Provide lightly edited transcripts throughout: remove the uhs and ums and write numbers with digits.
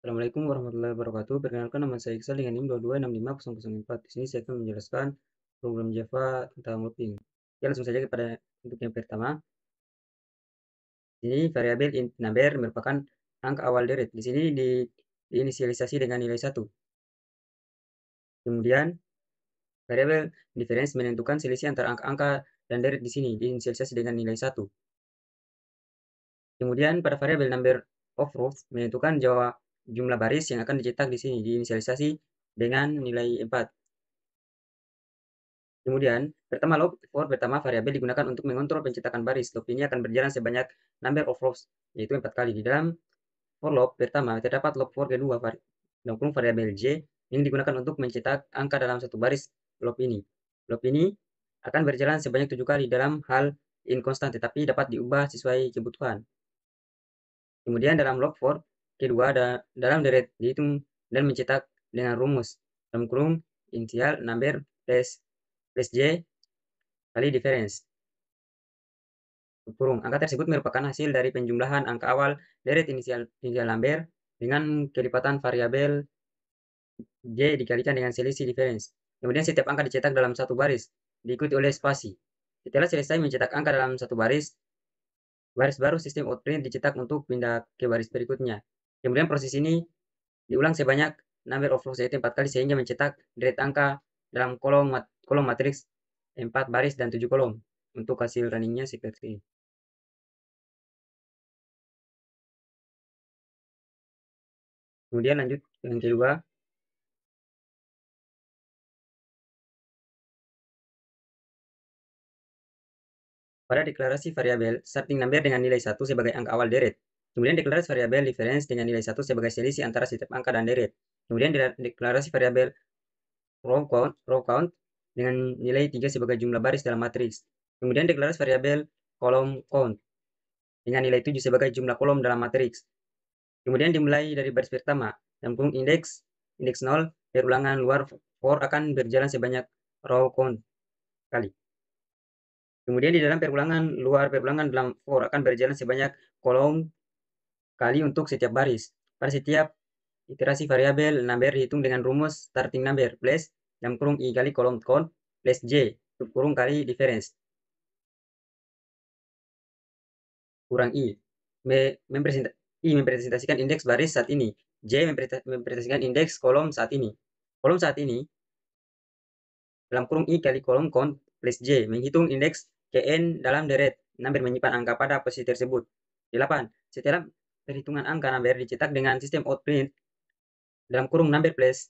Assalamualaikum warahmatullahi wabarakatuh. Perkenalkan nama saya Iqbal dengan NIM 22655004. Di sini saya akan menjelaskan program Java tentang looping. Ya, langsung saja kepada untuk yang pertama. Ini variabel int number merupakan angka awal deret. Di sini diinisialisasi dengan nilai 1. Kemudian variabel difference menentukan selisih antara angka-angka dan deret di sini diinisialisasi dengan nilai 1. Kemudian pada variabel number of rows menentukan jumlah baris yang akan dicetak di sini diinisialisasi dengan nilai 4. Kemudian, pertama loop for pertama variabel digunakan untuk mengontrol pencetakan baris. Loop ini akan berjalan sebanyak number of rows, yaitu 4 kali. Di dalam for loop pertama, terdapat loop for kedua, variabel j, yang digunakan untuk mencetak angka dalam satu baris loop ini. Loop ini akan berjalan sebanyak 7 kali dalam hal inconstant, tetapi dapat diubah sesuai kebutuhan. Kemudian dalam loop for kedua, dalam deret dihitung dan mencetak dengan rumus dalam kurung initial number plus j kali difference. Kurung. Angka tersebut merupakan hasil dari penjumlahan angka awal deret inisial number dengan kelipatan variabel j dikalikan dengan selisih difference. Kemudian setiap angka dicetak dalam satu baris, diikuti oleh spasi. Setelah selesai mencetak angka dalam satu baris baru sistem outprint dicetak untuk pindah ke baris berikutnya. Kemudian proses ini diulang sebanyak number of rows yaitu 4 kali sehingga mencetak deret angka dalam kolom matriks 4 baris dan 7 kolom. Untuk hasil runningnya seperti ini. Kemudian lanjut yang kedua. Pada deklarasi variabel starting number dengan nilai 1 sebagai angka awal deret. Kemudian deklarasi variabel difference dengan nilai 1 sebagai selisih antara setiap angka dan deret. Kemudian deklarasi variabel row count dengan nilai 3 sebagai jumlah baris dalam matriks. Kemudian deklarasi variabel column count dengan nilai 7 sebagai jumlah kolom dalam matriks. Kemudian dimulai dari baris pertama, dalam kurung indeks 0, perulangan luar for akan berjalan sebanyak row count kali. Kemudian di dalam perulangan dalam for akan berjalan sebanyak kolom kali untuk setiap baris. Pada setiap iterasi variabel number dihitung dengan rumus starting number plus dalam kurung i kali kolom count plus j kurung kali difference kurang i. I mempresentasikan indeks baris saat ini. J mempresentasikan indeks kolom saat ini. Kolom saat ini dalam kurung i kali kolom count plus j menghitung indeks kn dalam deret number menyimpan angka pada posisi tersebut. 8. Setelah perhitungan angka number dicetak dengan sistem outprint dalam kurung number plus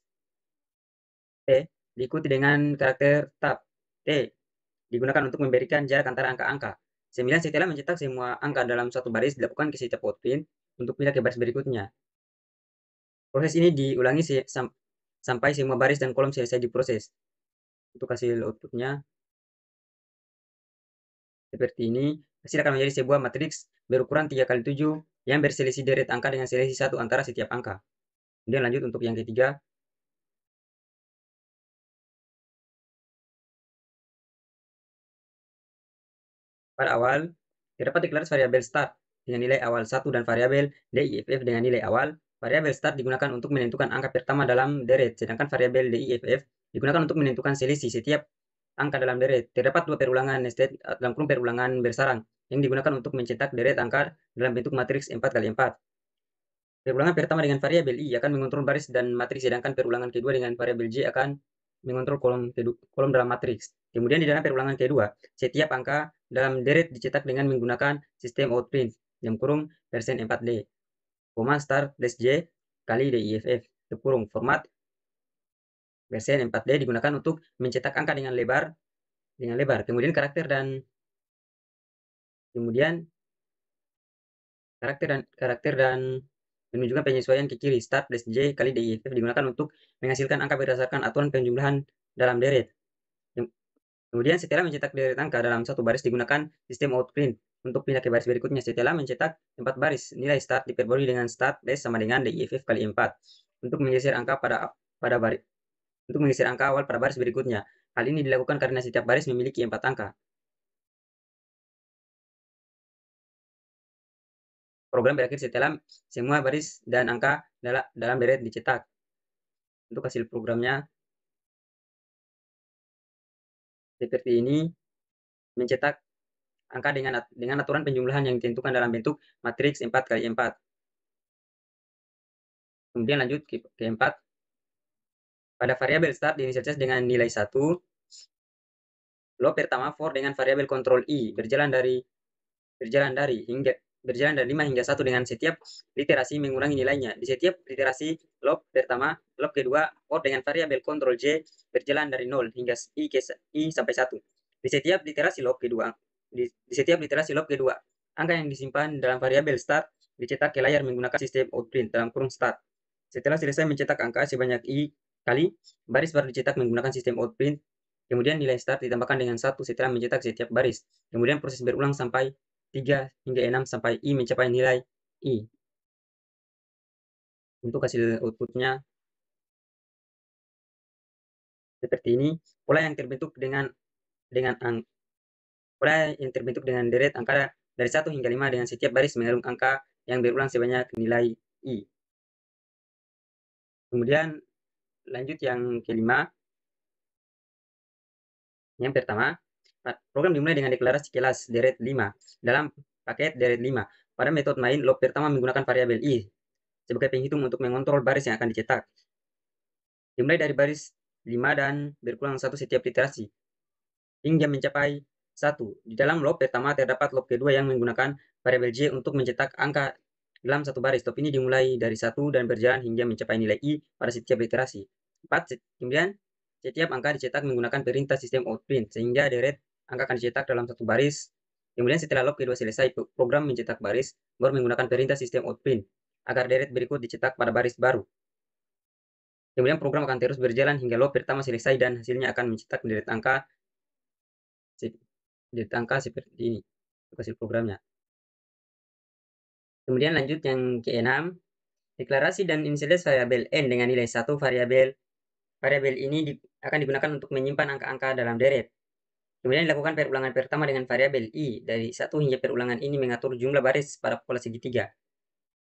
t diikuti dengan karakter tab t digunakan untuk memberikan jarak antara angka-angka. 9. Setelah mencetak semua angka dalam satu baris dilakukan ke setiap outprint untuk pindah ke baris berikutnya. Proses ini diulangi sampai semua baris dan kolom selesai diproses. Untuk hasil outputnya seperti ini. Hasil akan menjadi sebuah matriks berukuran 3 kali 7 yang berselisih deret angka dengan selisih 1 antara setiap angka. Kemudian lanjut untuk yang ketiga. Pada awal, terdapat deklarasi variabel start dengan nilai awal 1 dan variabel diff dengan nilai awal. Variabel start digunakan untuk menentukan angka pertama dalam deret, sedangkan variabel diff digunakan untuk menentukan selisih setiap angka dalam deret. Terdapat dua perulangan nested dalam kurung perulangan bersarang yang digunakan untuk mencetak deret angka dalam bentuk matriks 4 kali 4. Perulangan pertama dengan variabel i akan mengontrol baris dan matriks, sedangkan perulangan kedua dengan variabel j akan mengontrol kolom dalam matriks. Kemudian di dalam perulangan kedua, setiap angka dalam deret dicetak dengan menggunakan sistem outprint yang kurung persen 4D, start plus j kali diff, kurung format persen 4D digunakan untuk mencetak angka dengan lebar. Kemudian karakter dan menunjukkan penyesuaian ke kiri. Start plus j kali diff digunakan untuk menghasilkan angka berdasarkan aturan penjumlahan dalam deret. Kemudian setelah mencetak deret angka dalam satu baris digunakan sistem outprint untuk pindah ke baris berikutnya. Setelah mencetak 4 baris, nilai start diperbarui dengan start plus sama dengan diff kali 4 untuk menggeser angka untuk menggeser angka awal pada baris berikutnya. Hal ini dilakukan karena setiap baris memiliki 4 angka. Program berakhir setelah semua baris dan angka dalam deret dicetak. Untuk hasil programnya seperti ini, mencetak angka dengan aturan penjumlahan yang ditentukan dalam bentuk matriks 4x4. Kemudian lanjut ke 4. Pada variabel start diinisialisasi dengan nilai 1, loop pertama for dengan variabel kontrol I berjalan dari 5 hingga 1 dengan setiap literasi mengurangi nilainya. Di setiap literasi loop pertama, loop kedua for dengan variabel kontrol J berjalan dari 0 hingga I sampai 1. Di setiap literasi loop kedua, angka yang disimpan dalam variabel start dicetak ke layar menggunakan sistem outprint dalam kurung start. Setelah selesai mencetak angka sebanyak I kali, baris baru dicetak menggunakan sistem outprint. Kemudian nilai start ditambahkan dengan 1 setelah mencetak setiap baris. Kemudian proses berulang sampai 3 hingga 6 sampai I mencapai nilai I. Untuk hasil outputnya seperti ini. Pola yang terbentuk dengan deret angka dari 1 hingga 5 dengan setiap baris mengandung angka yang berulang sebanyak nilai I. Kemudian lanjut yang kelima. Yang pertama, program dimulai dengan deklarasi kelas deret 5 dalam paket deret 5. Pada metode main, loop pertama menggunakan variabel I sebagai penghitung untuk mengontrol baris yang akan dicetak. Dimulai dari baris 5 dan berkurang 1 setiap iterasi hingga mencapai 1. Di dalam loop pertama terdapat loop kedua yang menggunakan variabel J untuk mencetak angka dalam satu baris. Loop ini dimulai dari 1 dan berjalan hingga mencapai nilai I pada setiap iterasi. 4. Kemudian setiap angka dicetak menggunakan perintah sistem outprint, sehingga deret angka akan dicetak dalam satu baris. Kemudian setelah loop kedua selesai, program mencetak baris, baru menggunakan perintah sistem outprint, agar deret berikut dicetak pada baris baru. Kemudian program akan terus berjalan hingga loop pertama selesai dan hasilnya akan mencetak deret angka seperti ini, untuk hasil programnya. Kemudian lanjut yang ke-6, deklarasi dan inisialisasi variabel n dengan nilai 1 variabel ini akan digunakan untuk menyimpan angka-angka dalam deret. Kemudian dilakukan perulangan pertama dengan variabel I dari 1 hingga perulangan ini mengatur jumlah baris pada pola segitiga.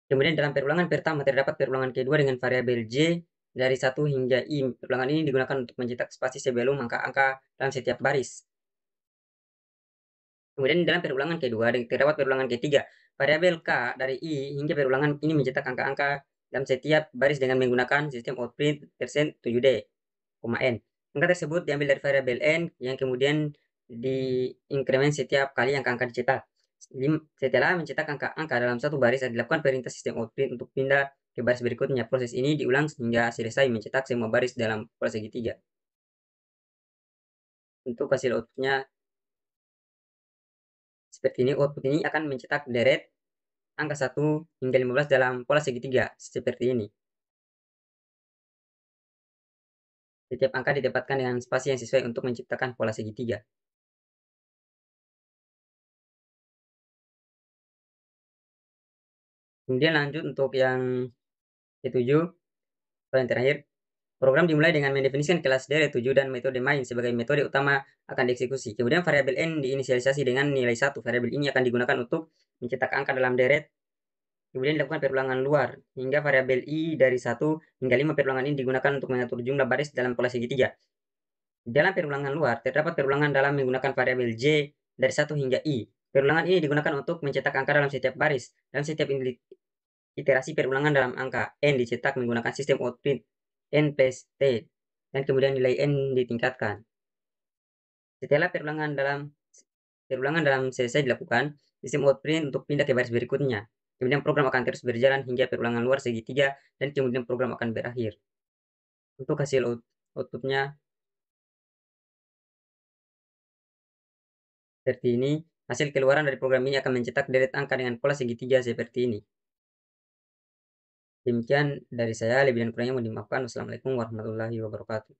Kemudian dalam perulangan pertama terdapat perulangan kedua dengan variabel J dari 1 hingga I. Perulangan ini digunakan untuk mencetak spasi sebelum angka-angka dalam setiap baris. Kemudian dalam perulangan kedua terdapat perulangan ketiga, variabel K dari I hingga perulangan ini mencetak angka-angka dalam setiap baris dengan menggunakan sistem outprint %7D, N. Angka tersebut diambil dari variabel N yang kemudian diinkremen setiap kali angka-angka dicetak. Setelah mencetak angka-angka dalam satu baris, dilakukan perintah sistem outprint untuk pindah ke baris berikutnya. Proses ini diulang hingga selesai mencetak semua baris dalam pola segitiga. Untuk hasil outputnya seperti ini. Output ini akan mencetak deret angka 1 hingga 15 dalam pola segitiga seperti ini. Setiap angka ditempatkan dengan spasi yang sesuai untuk menciptakan pola segitiga. Kemudian lanjut untuk yang ke-7, yang terakhir. Program dimulai dengan mendefinisikan kelas deret 7 dan metode main sebagai metode utama akan dieksekusi. Kemudian variabel n diinisialisasi dengan nilai 1. Variabel ini akan digunakan untuk mencetak angka dalam deret. Kemudian dilakukan perulangan luar hingga variabel I dari 1 hingga 5 perulangan ini digunakan untuk mengatur jumlah baris dalam pola segitiga. Dalam perulangan luar terdapat perulangan dalam menggunakan variabel J dari 1 hingga I. Perulangan ini digunakan untuk mencetak angka dalam setiap baris. Dalam setiap iterasi perulangan dalam angka n dicetak menggunakan sistem outprint N plus T, dan kemudian nilai N ditingkatkan. Setelah perulangan dalam selesai dilakukan, sistem outprint untuk pindah ke baris berikutnya. Kemudian program akan terus berjalan hingga perulangan luar segitiga, dan kemudian program akan berakhir. Untuk hasil outputnya seperti ini. Hasil keluaran dari program ini akan mencetak deret angka dengan pola segitiga seperti ini. Demikian dari saya, lebih dan kurangnya mohon dimaafkan. Wassalamualaikum warahmatullahi wabarakatuh.